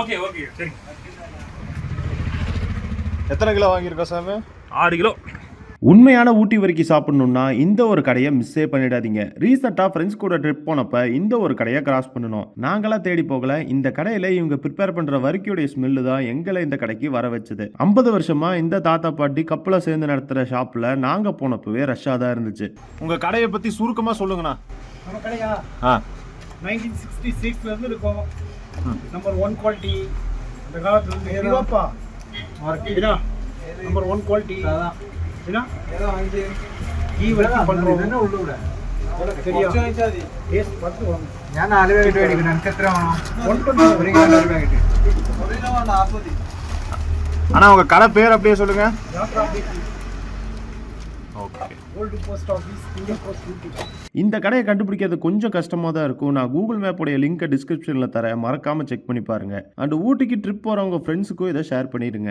Okay okay சரி. எத்தனை kilo வாங்கியிருக்கோம் சாமி? 6 கிலோ. உண்மையான ஊட்டி வரைக்கி சாப்பிடணும்னா இந்த ஒரு கடையை மிஸ்ஸே பண்ணிடாதீங்க. ரீசெண்டாக ஃப்ரெண்ட்ஸ் கூட ட்ரிப் போனப்ப இந்த ஒரு கடையை கிராஸ் பண்ணணும். நாங்களாம் தேடி போகல. இந்த கடையில் இவங்க ப்ரிப்பேர் பண்ணுற வரிக்கையுடைய ஸ்மெல்லு தான் எங்களை இந்த கடைக்கு வர வச்சது. 50 வருஷமா இந்த தாத்தா பாட்டி கப்பலை சேர்ந்து நடத்துகிற ஷாப்பில் நாங்கள் போனப்பவே ரஷ்ஷாக தான் இருந்துச்சு. உங்கள் கடையை பற்றி சுருக்கமாக சொல்லுங்கண்ணா. நம்ம கடையா 1966 இருந்து இருக்கும். Number 1 quality. அந்த காலத்துல இருந்து ஏதாப்பா நம்பர் 1 குவாலிட்டி என்ன ஏதோ வாங்கி வரைக்கும் பண்றோம். என்ன உள்ள விட சரியா டேஸ்ட் பார்த்து வாங்க. ഞാൻ 4 പാക്കറ്റ് മേടിക്കുന്നു. എനിക്ക് എത്ര വേണം? 1 കിലോ പാക്കറ്റ്. அண்ணா உங்கள் கடை பேர் அப்படியே சொல்லுங்கள். Okay. Old post office Indian post Ooty. இந்த கடையை கண்டுபிடிக்கிறது கொஞ்சம் கஷ்டமாக தான் இருக்கும். நான் கூகுள் மேப்போடைய லிங்கை டிஸ்கிரிப்ஷனில் தரேன், மறக்காமல் செக் பண்ணி பாருங்கள். அண்ட் ஊட்டிக்கு ட்ரிப் போகிறவங்க ஃப்ரெண்ட்ஸுக்கும் இதை ஷேர் பண்ணிடுங்க.